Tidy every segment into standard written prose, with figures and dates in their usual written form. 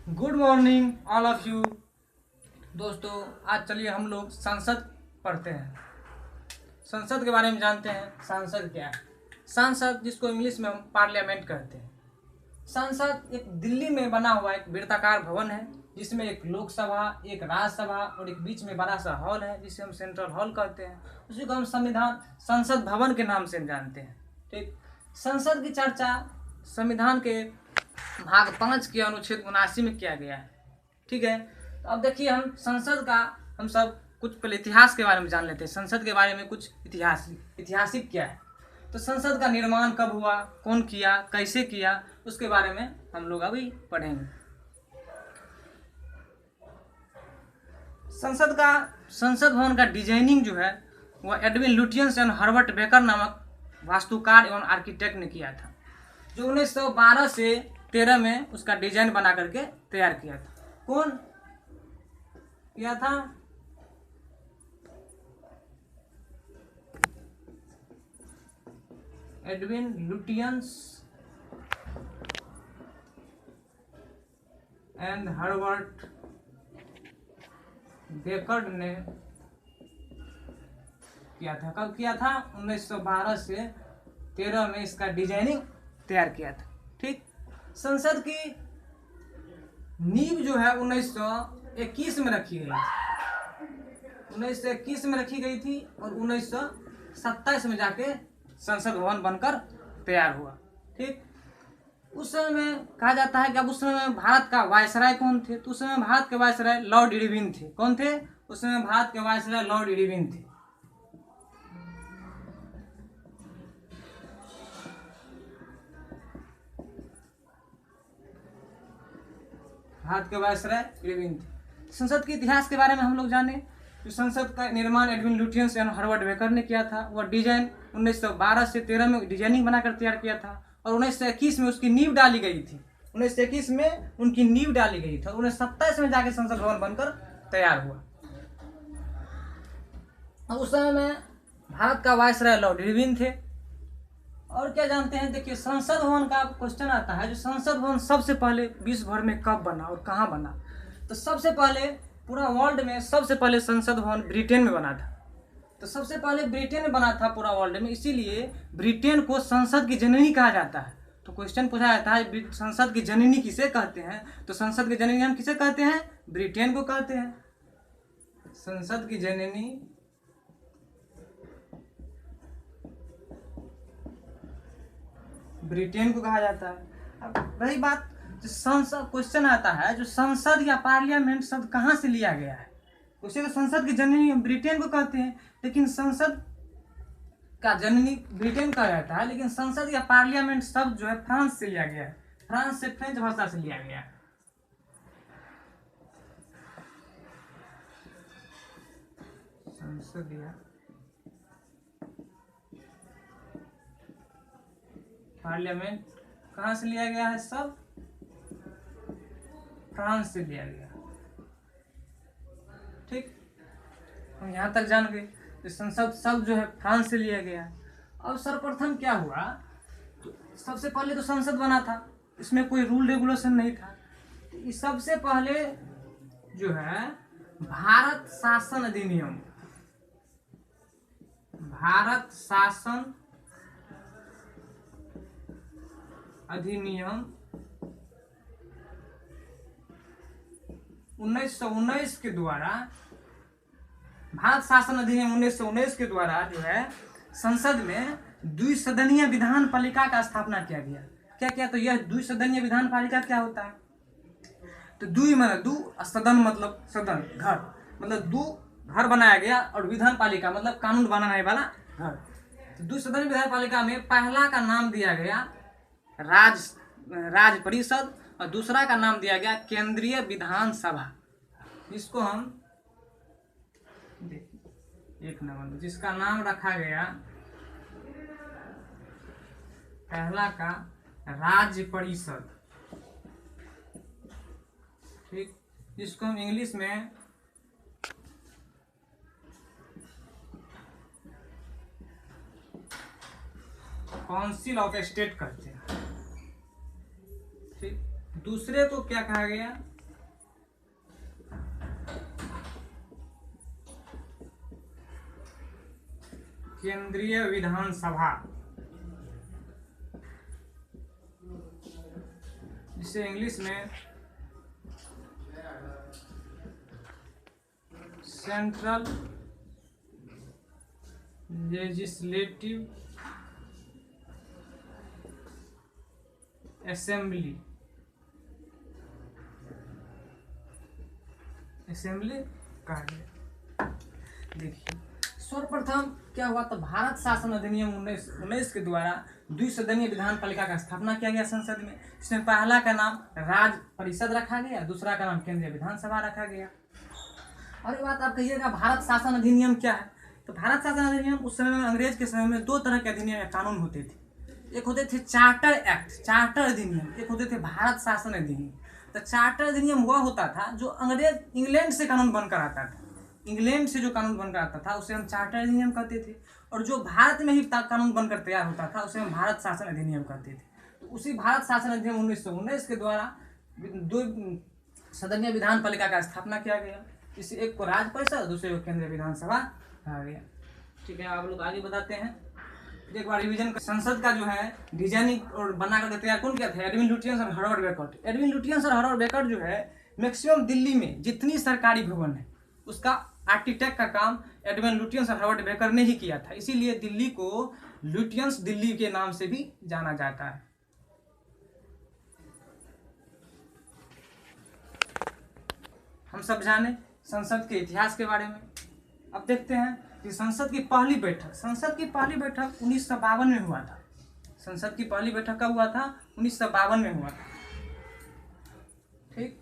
Good morning all of you. दोस्तों, आज चलिए हम लोग संसद पढ़ते हैं। संसद के बारे में जानते हैं। संसद क्या है? संसद, जिसको इंग्लिश में हम पार्लियामेंट कहते हैं। संसद एक दिल्ली में बना हुआ एक वृत्ताकार भवन है, जिसमें एक लोकसभा, एक राज्यसभा और एक बीच में बड़ा सा हॉल है, जिसे हम सेंट्रल हॉल कहते हैं। उसी को हम संविधान संसद भवन के नाम से जानते हैं। ठीक, संसद की चर्चा संविधान के भाग 5 के अनुच्छेद 79 में किया गया है। ठीक है, तो अब देखिए हम संसद का हम सब कुछ पहले इतिहास के बारे में जान लेते हैं। संसद के बारे में कुछ ऐतिहासिक क्या है। तो संसद का निर्माण कब हुआ, कौन किया, कैसे किया, उसके बारे में हम लोग अभी पढ़ेंगे। संसद भवन का डिजाइनिंग जो है वह Edwin Lutyens and Herbert baker नामक वास्तुकार एवं आर्किटेक्ट ने किया था, जो 1912 से 13 में उसका डिजाइन बना करके तैयार किया था। कौन किया था? Edwin Lutyens and Herbert baker ने किया था। कब किया था? 1912 से 13 में इसका डिजाइनिंग तैयार किया था। ठीक, संसद की नींव जो है 1921 में रखी गई थी। 1921 में रखी गई थी और 1927 में जाके संसद भवन बनकर तैयार हुआ। ठीक, उस समय में कहा जाता है कि अब उस समय में भारत का वायसराय कौन थे? तो उस समय भारत के वायसराय लॉर्ड इरविन थे। कौन थे? उस समय भारत के वायसराय लॉर्ड इरविन थे। भारत के वायसराय इरविन थे। संसद के इतिहास के बारे में हम लोग जाने। जो संसद का निर्माण Edwin Lutyens and Herbert baker ने किया था, वह डिजाइन 1912 से 13 में डिजाइनिंग बनाकर तैयार किया था और 1921 में उसकी नींव डाली गई थी। 1921 में उनकी नींव डाली गई थी और 1927 में जाके संसद भवन बनकर तैयार हुआ। और उस समय में भारत का वायसराय लॉर्ड इरविन थे। और क्या जानते हैं? देखिए, संसद भवन का क्वेश्चन आता है, जो संसद भवन सबसे पहले विश्व भर में कब बना और कहाँ बना? तो सबसे पहले पूरा वर्ल्ड में सबसे पहले संसद भवन ब्रिटेन में बना था। तो सबसे पहले ब्रिटेन में बना था पूरा वर्ल्ड में, इसीलिए ब्रिटेन को संसद की जननी कहा जाता है। तो क्वेश्चन पूछा जाता है संसद की जननी किसे कहते हैं? तो संसद की जननी हम किसे कहते हैं? ब्रिटेन को कहते हैं। संसद की जननी ब्रिटेन को कहा जाता है। अब रही बात, जो संसद क्वेश्चन आता है, जो संसद या पार्लियामेंट शब्द कहाँ से लिया गया है? उसे तो संसद की जननी ब्रिटेन को कहते हैं, लेकिन संसद का जननी ब्रिटेन कहा जाता है, लेकिन संसद या पार्लियामेंट शब्द जो है फ्रांस से लिया गया है। फ्रांस से, फ्रेंच भाषा से लिया गया है। संसद या पार्लियामेंट कहाँ से लिया गया है? सब फ्रांस से लिया गया। ठीक, हम यहाँ तक जान गए। संसद शब्द जो है फ्रांस से लिया गया। अब सर्वप्रथम क्या हुआ? तो सबसे पहले तो संसद बना था, इसमें कोई रूल रेगुलेशन नहीं था। तो सबसे पहले जो है भारत शासन अधिनियम, भारत शासन अधिनियम 1919 के द्वारा, भारत शासन अधिनियम 1919 के द्वारा जो है संसद में द्विसदनीय विधान पालिका का स्थापना किया गया। क्या क्या? तो यह द्विसदनीय विधान पालिका क्या होता है? तो द्वि मतलब दू, सदन मतलब सदन, घर मतलब दो घर बनाया गया, और विधान पालिका मतलब कानून बनाने वाला घर। तो द्विसदनीय विधान पालिका में पहला का नाम दिया गया राज परिषद और दूसरा का नाम दिया गया केंद्रीय विधानसभा। जिसको हम एक नंबर, जिसका नाम रखा गया पहला का राज्य परिषद। ठीक, जिसको हम इंग्लिश में काउंसिल ऑफ स्टेट कहते हैं। ठीक, दूसरे को क्या कहा गया? केंद्रीय विधानसभा, जिसे इंग्लिश में सेंट्रल लेजिस्लेटिव असेंबली कहा गया। देखिए सर्वप्रथम क्या हुआ तो भारत शासन अधिनियम 1919 के द्वारा द्विसदनीय विधान पालिका का स्थापना किया गया संसद में। इसमें पहला का नाम राज्य परिषद रखा गया, दूसरा का नाम केंद्रीय विधानसभा रखा गया। और ये बात आप कहिएगा भारत शासन अधिनियम क्या है, तो भारत शासन अधिनियम उस समय में अंग्रेज के समय में दो तरह के अधिनियम या कानून होते थे। एक होते थे चार्टर एक्ट, चार्टर अधिनियम, एक होते थे भारत शासन अधिनियम। तो चार्टर अधिनियम वह होता था जो अंग्रेज इंग्लैंड से कानून बनकर आता था, इंग्लैंड से जो कानून बनकर आता था उसे हम चार्टर अधिनियम कहते थे, और जो भारत में ही कानून बनकर तैयार होता था उसे हम भारत शासन अधिनियम कहते थे। तो उसी भारत शासन अधिनियम 1919 के द्वारा दो सदनीय विधान पालिका का स्थापना किया गया। इसे एक को राज्य परिषद, दूसरे को केंद्रीय विधानसभा कहा गया। ठीक है, आप लोग आगे बताते हैं। एक बार रिवीजन संसद का जो है डिजाइन और बना कर तैयार कौन किया था, एडविन लुटियंस और हार्वर्ड बेकर्ट। एडविन लुटियंस और हार्वर्ड बेकर्ट जो है मैक्सिमम दिल्ली में जितनी सरकारी भवन है उसका आर्किटेक्ट का काम एडविन लुटियंस और हार्वर्ड बेकर ने ही किया था, इसीलिए दिल्ली को लुटियंस दिल्ली के नाम से भी जाना जाता है। हम सब जाने संसद के इतिहास के बारे में। अब देखते हैं कि संसद की पहली बैठक 1952 में हुआ था। संसद की पहली बैठक कब हुआ था, 1952 में हुआ था। ठीक,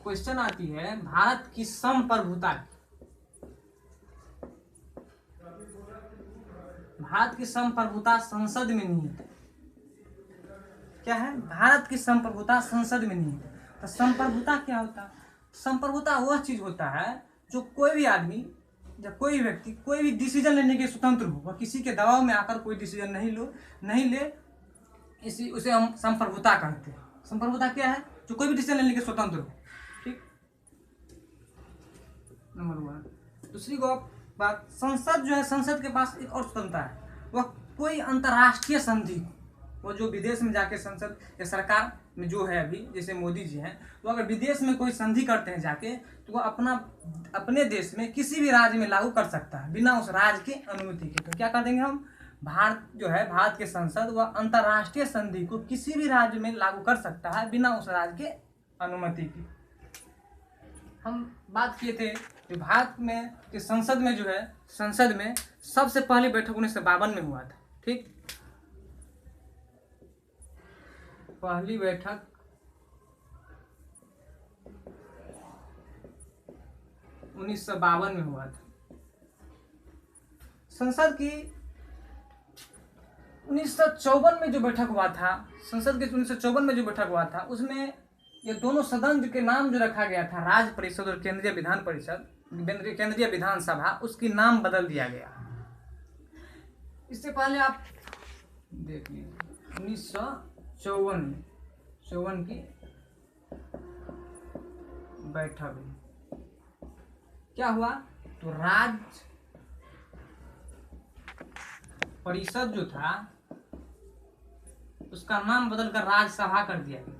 क्वेश्चन आती है भारत की संप्रभुता, भारत की संप्रभुता संसद में निहित है। क्या है, भारत की संप्रभुता संसद में निहित है। तो संप्रभुता क्या होता है, संप्रभुता वह चीज होता है जो कोई भी आदमी या कोई व्यक्ति कोई भी डिसीजन लेने के स्वतंत्र हो, वह किसी के दबाव में आकर कोई डिसीजन नहीं ले, उसे हम संप्रभुता कहते हैं। संप्रभुता क्या है, जो कोई भी डिसीजन लेने के स्वतंत्र हो। ठीक, नंबर 1। दूसरी बात, संसद जो है, संसद के पास एक और स्वतंत्रता है, वह कोई अंतर्राष्ट्रीय संधि, वो जो विदेश में जाके संसद या सरकार में जो है अभी जैसे मोदी जी हैं, वो अगर विदेश में कोई संधि करते हैं जाके, तो वो अपने देश में किसी भी राज्य में लागू कर सकता है बिना उस राज्य की अनुमति के। तो क्या कर देंगे हम, भारत जो है, भारत के संसद वह अंतर्राष्ट्रीय संधि को किसी भी राज्य में लागू कर सकता है बिना उस राज्य के अनुमति की। हम बात किए थे कि भारत में कि संसद में जो है, संसद में सबसे पहली बैठक 1952 में हुआ था। ठीक, पहली बैठक 1952 में हुआ था। संसद की 1954 में जो बैठक हुआ था, संसद के 1954 में जो बैठक हुआ था, उसमें ये दोनों सदन के नाम जो रखा गया था, राज्य परिषद और केंद्रीय विधान परिषद, केंद्रीय विधानसभा, उसकी नाम बदल दिया गया। इससे पहले आप देख लीजिए 1954 की बैठक में क्या हुआ, तो राज्य परिषद जो था उसका नाम बदलकर राज्यसभा कर दिया गया,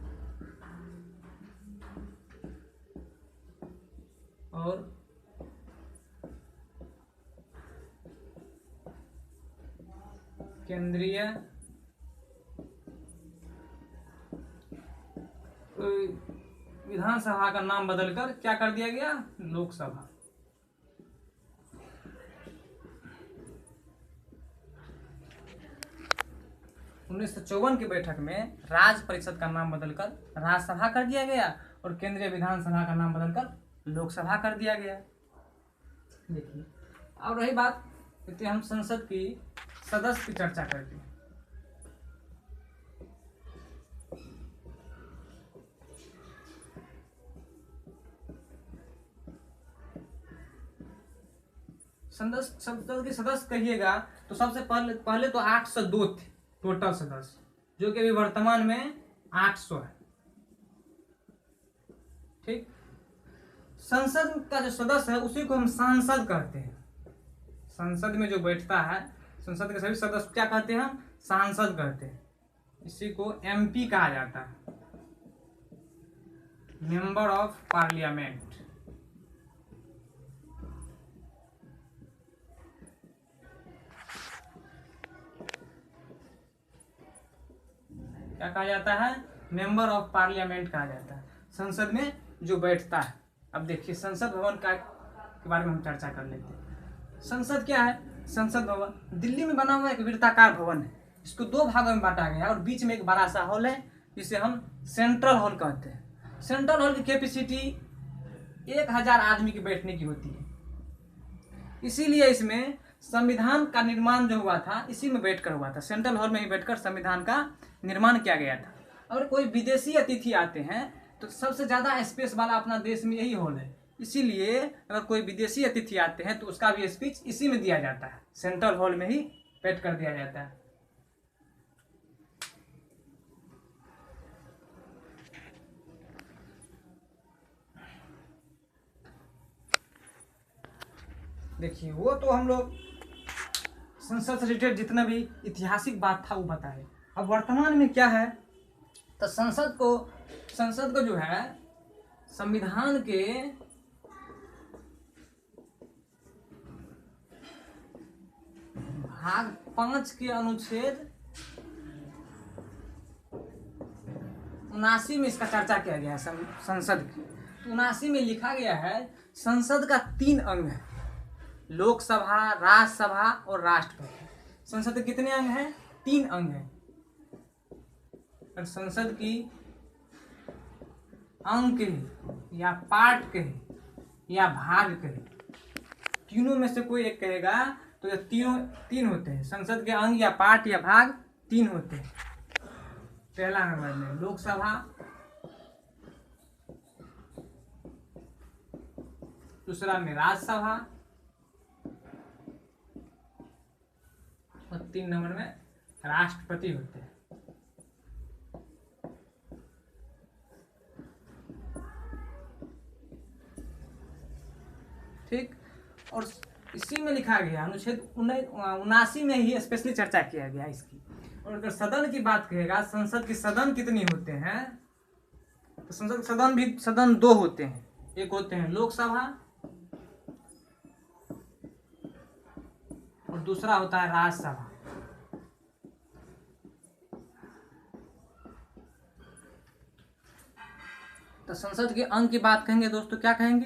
और केंद्रीय विधानसभा का नाम बदलकर क्या कर दिया गया, लोकसभा। उन्नीस सौ 1954 की बैठक में राज्य परिषद का नाम बदलकर राज्यसभा कर दिया गया और केंद्रीय विधानसभा का नाम बदलकर लोकसभा कर दिया गया। देखिए, अब रही बात, कहते हम संसद की सदस्य की चर्चा करते हैं। संसद के सदस्य कहिएगा तो सबसे पहले तो 802 थे टोटल सदस्य, जो कि अभी वर्तमान में 800 है। ठीक, संसद का जो सदस्य है उसी को हम सांसद कहते हैं। संसद में जो बैठता है, संसद के सभी सदस्य क्या कहते हैं, हम सांसद कहते हैं। इसी को एमपी कहा जाता है, मेंबर ऑफ पार्लियामेंट। क्या कहा जाता है, मेंबर ऑफ पार्लियामेंट कहा जाता है, संसद में जो बैठता है। अब देखिए संसद भवन का के बारे में हम चर्चा कर लेते हैं। संसद क्या है, संसद भवन दिल्ली में बना हुआ एक वृत्ताकार भवन है। इसको दो भागों में बांटा गया है और बीच में एक बड़ा सा हॉल है जिसे हम सेंट्रल हॉल कहते हैं। सेंट्रल हॉल की कैपेसिटी 1000 आदमी की बैठने की होती है। इसीलिए इसमें संविधान का निर्माण जो हुआ था इसी में बैठकर हुआ था। सेंट्रल हॉल में ही बैठकर संविधान का निर्माण किया गया था। अगर कोई विदेशी अतिथि आते हैं तो सबसे ज्यादा स्पेस वाला अपना देश में यही हॉल है। इसीलिए अगर कोई विदेशी अतिथि आते हैं तो उसका भी स्पीच इसी में दिया जाता है, सेंट्रल हॉल में ही बैठ कर दिया जाता है। देखिए वो तो हम लोग संसद से रिलेटेड जितना भी ऐतिहासिक बात था वो बताए। अब वर्तमान में क्या है, तो संसद को जो है संविधान के भाग 5 के अनुच्छेद 79 में इसका चर्चा किया गया है। संसद की 79 में लिखा गया है संसद का 3 अंग है, लोकसभा, राज्यसभा और राष्ट्रपति। संसद के कितने अंग हैं, 3 अंग हैं। और संसद की अंग कहे या पार्ट कहे या भाग कहे, तीनों में से कोई एक कहेगा तो ये तीन होते हैं। संसद के अंग या पार्ट या भाग 3 होते हैं। पहला नंबर में लोकसभा, दूसरा में राज्यसभा और 3 नंबर में राष्ट्रपति होते हैं। ठीक, और इसी में लिखा गया अनुच्छेद 79 में ही स्पेशली चर्चा किया गया इसकी। और अगर सदन की बात कहेगा, संसद के सदन कितने होते हैं, तो संसद सदन 2 होते हैं। एक होते हैं लोकसभा और दूसरा होता है राज्यसभा। तो संसद के अंग की बात कहेंगे दोस्तों, क्या कहेंगे,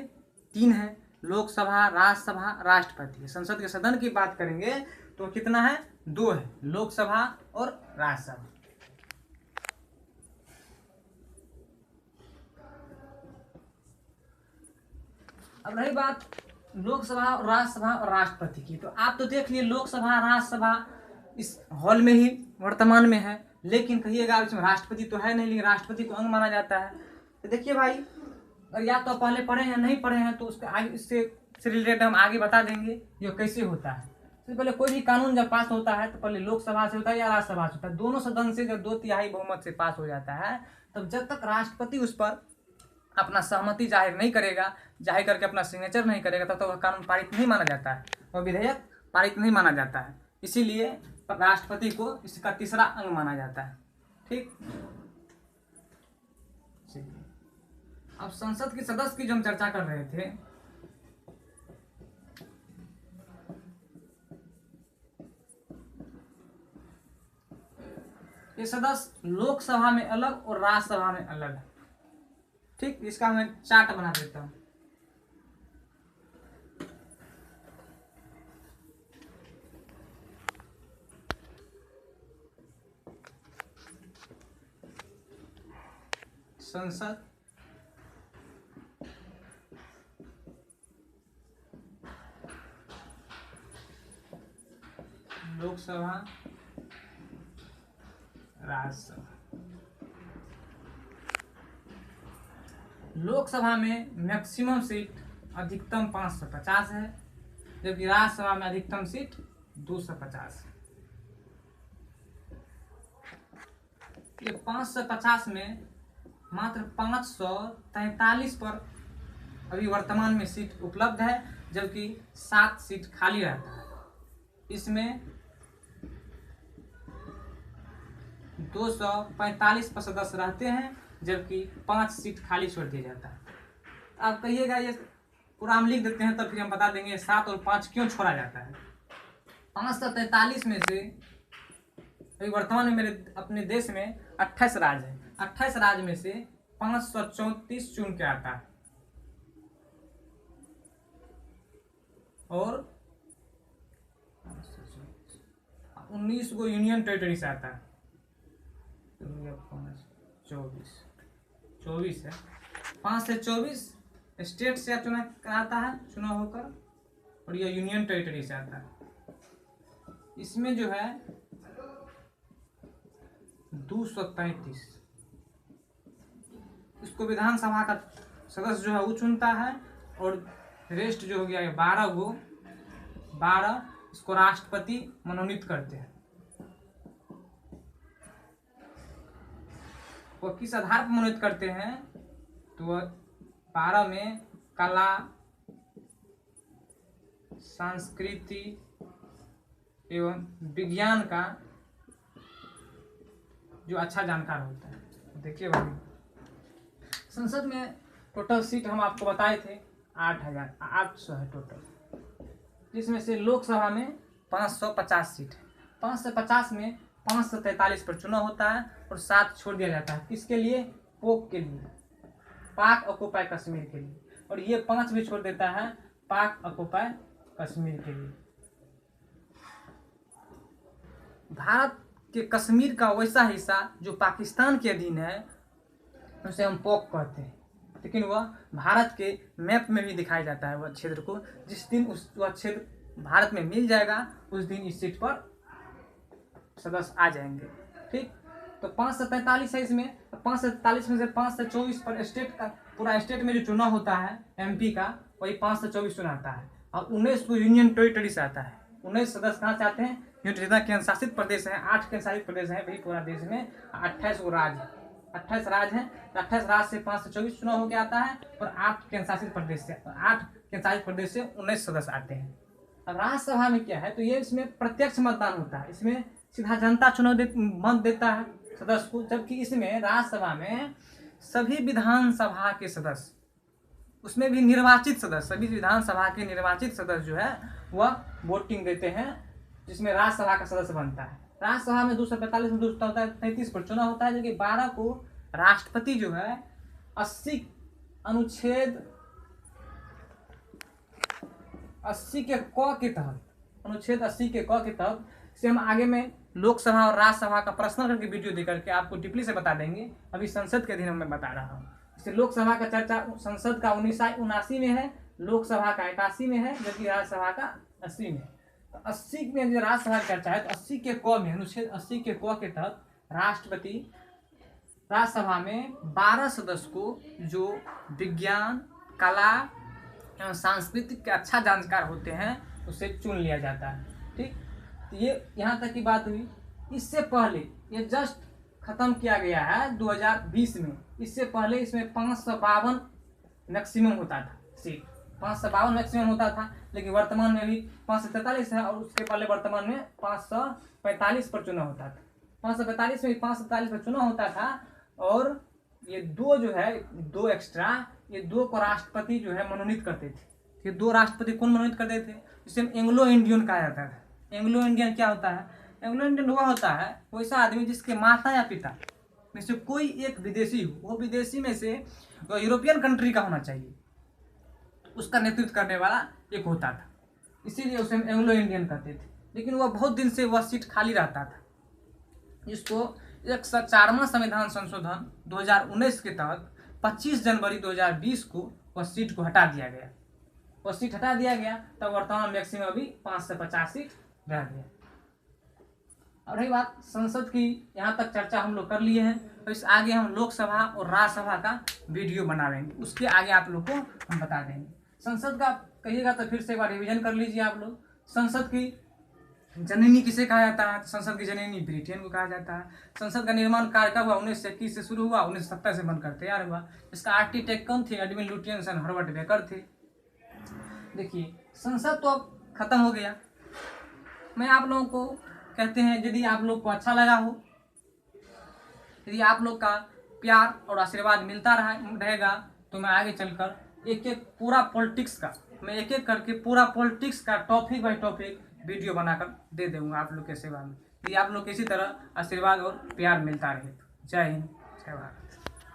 3 है, लोकसभा, राज्यसभा, राष्ट्रपति। संसद के सदन की बात करेंगे तो कितना है, 2 है, लोकसभा और राज्यसभा। अब रही बात लोकसभा और राज्यसभा और राष्ट्रपति की, तो आप तो देख लिए लोकसभा राज्यसभा इस हॉल में ही वर्तमान में है, लेकिन कहिएगा इसमें राष्ट्रपति तो है नहीं, लेकिन राष्ट्रपति को अंग माना जाता है। तो देखिए भाई, अगर या तो पहले पढ़े हैं नहीं पढ़े हैं तो उसके आगे इससे रिलेटेड हम आगे बता देंगे ये कैसे होता है। सबसे पहले कोई भी कानून जब पास होता है तो पहले लोकसभा से होता है या राज्यसभा से होता है। दोनों सदन से जब 2/3 बहुमत से पास हो जाता है, तब जब तक राष्ट्रपति उस पर अपना सहमति जाहिर नहीं करेगा, जाहिर करके अपना सिग्नेचर नहीं करेगा, तब तक वह कानून पारित नहीं माना जाता है, वह विधेयक पारित नहीं माना जाता है। इसीलिए राष्ट्रपति को इसका तीसरा अंग माना जाता है। ठीक, अब संसद के सदस्य की जो हम चर्चा कर रहे थे, ये सदस्य लोकसभा में अलग और राज्यसभा में अलग है। ठीक, इसका मैं चार्ट बना देता हूं। संसद, लोकसभा, राज्यसभा। लोकसभा में मैक्सिमम सीट अधिकतम 550 है, जबकि राज्यसभा में अधिकतम सीट 250 है। ये 550 में मात्र 543 पर अभी वर्तमान में सीट उपलब्ध है, जबकि 7 सीट खाली रहता है। इसमें 245 सदस्य रहते हैं, जबकि 5 सीट खाली छोड़ दिया जाता है। आप कहिएगा ये पूरा हम लिख देते हैं, तब फिर हम बता देंगे 7 और 5 क्यों छोड़ा जाता है। 543 में से अभी वर्तमान में मेरे अपने देश में 28 राज्य है। 28 राज्य में से 534 चुन के आता है और 19 को यूनियन टेरिटरी से आता है। 24 है। 5 से 24 स्टेट से चुना आता है, चुनाव होकर, और यह यूनियन टेरिटरी से आता है। इसमें जो है 233 इसको विधानसभा का सदस्य जो है वो चुनता है, और रेस्ट जो हो गया है 12 इसको राष्ट्रपति मनोनीत करते हैं। वो किस आधार पर मनोनीत करते हैं, तो वह 12 में कला, संस्कृति एवं विज्ञान का जो अच्छा जानकार होता है। देखिए भाई, संसद में टोटल सीट हम आपको बताए थे 800 है टोटल, जिसमें से लोकसभा में 550 सीट है। 550 में 543 पर चुनाव होता है और 7 छोड़ दिया जाता है। किसके लिए? पोक के लिए, पाक ऑक्युपाई कश्मीर के लिए, और ये 5 भी छोड़ देता है पाक ऑक्युपाई कश्मीर के लिए। भारत के कश्मीर का वैसा हिस्सा जो पाकिस्तान के अधीन है उसे हम पोक कहते हैं, लेकिन वह भारत के मैप में भी दिखाया जाता है। वह क्षेत्र को जिस दिन वह क्षेत्र भारत में मिल जाएगा उस दिन इस सीट पर सदस्य आ जाएंगे। ठीक, तो 5 से 43 है इसमें। 5 से 43 में से 5 से 24 पर स्टेट का, पूरा स्टेट में जो चुनाव होता है MP का, वही 5 से 24 चुना आता है। और 19 को यूनियन टेरिटरी से आता है। 19 सदस्य कहाँ से आते हैं? जितना केंद्र शासित प्रदेश है, 8 केंद्र शासित प्रदेश है वही पूरा देश में, 28 राज्य, 28 राज्य हैं। 28 राज्य से 5 से 24 चुनाव होकर आता है, और 8 केंद्र शासित प्रदेश से, 8 केंद्र शासित प्रदेश से 19 सदस्य आते हैं। अब राज्यसभा में क्या है, तो ये इसमें प्रत्यक्ष मतदान होता है। इसमें सीधा जनता चुनाव मत देता है सदस्य को, जबकि इसमें राज्यसभा में सभी विधानसभा के सदस्य, उसमें भी निर्वाचित सदस्य, सभी विधानसभा के निर्वाचित सदस्य जो है वह वोटिंग देते हैं, जिसमें राज्यसभा का सदस्य बनता है। राज्यसभा में 245 में 233 पर चुनाव होता है, जबकि 12 को राष्ट्रपति जो है 80 अनुच्छेद 80 के क के तहत, अनुच्छेद 80 के क के तहत, से हम आगे में लोकसभा और राज्यसभा का पर्सनल करके वीडियो दे करके आपको टिप्पणी से बता देंगे। अभी संसद के अधीन मैं बता रहा हूँ। जैसे लोकसभा का चर्चा संसद का 1979 में है, लोकसभा का 81 में है, जबकि राज्यसभा का 80 में है। तो 80 में जो राज्यसभा की चर्चा है, तो 80 के क में, अनुच्छेद 80 के क के तहत राष्ट्रपति राज्यसभा में 12 सदस्य को जो विज्ञान, कला एवं सांस्कृतिक के अच्छा जानकार होते हैं उसे चुन लिया जाता है। ठीक, तो ये यहाँ तक की बात हुई। इससे पहले ये जस्ट खत्म किया गया है 2020 में। इससे पहले इसमें 552 मैक्सिमम होता था सीट, 552 मैक्सिमम होता था, लेकिन वर्तमान में भी 543 है, और उसके पहले वर्तमान में 545 पर चुनाव होता था। 545 में 547 पर चुनाव होता था, और ये 2 जो है, 2 एक्स्ट्रा, ये 2 को राष्ट्रपति जो है मनोनीत करते थे। ये 2 राष्ट्रपति कौन मनोनीत करते थे? जिसे एंग्लो इंडियन कहा जाता है। एंग्लो इंडियन क्या होता है? एंग्लो इंडियन वह होता है वैसा आदमी जिसके माता या पिता में से कोई एक विदेशी हो, वो विदेशी में से यूरोपियन कंट्री का होना चाहिए, उसका नेतृत्व करने वाला एक होता था, इसीलिए उसे एंग्लो इंडियन कहते थे। लेकिन वह बहुत दिन से वह सीट खाली रहता था, जिसको 104वां संविधान संशोधन 2019 के तहत 25 जनवरी 2020 को वह सीट को हटा दिया गया। वह सीट हटा दिया गया, तब वर्तमान मैक्सिमम अभी 5 से 50 सीट रह गया। अब रही बात संसद की, यहाँ तक चर्चा हम लोग कर लिए हैं, तो इस आगे हम लोकसभा और राज्यसभा का वीडियो बनावेंगे, उसके आगे आप लोग को हम बता देंगे। संसद का कहिएगा तो फिर से एक बार रिवीजन कर लीजिए आप लोग। संसद की जननी किसे कहा जाता है? संसद की जननी ब्रिटेन को कहा जाता है। संसद का निर्माण कार्य कब हुआ? 1921 से शुरू हुआ, 1970 से बनकर तैयार हुआ। इसका आर्किटेक्ट कौन थे? Edwin Lutyens and Herbert baker थे। देखिए संसद तो अब खत्म हो गया। मैं आप लोगों को कहते हैं, यदि आप लोग को अच्छा लगा हो, यदि आप लोग का प्यार और आशीर्वाद मिलता रहेगा तो मैं आगे चलकर एक एक पूरा पॉलिटिक्स का, मैं एक एक करके पूरा पॉलिटिक्स का टॉपिक बाय टॉपिक वीडियो बनाकर दे दूंगा आप लोग के सेवा में। यदि आप लोग को इसी तरह आशीर्वाद और प्यार मिलता रहे। जय हिंद, जय भारत।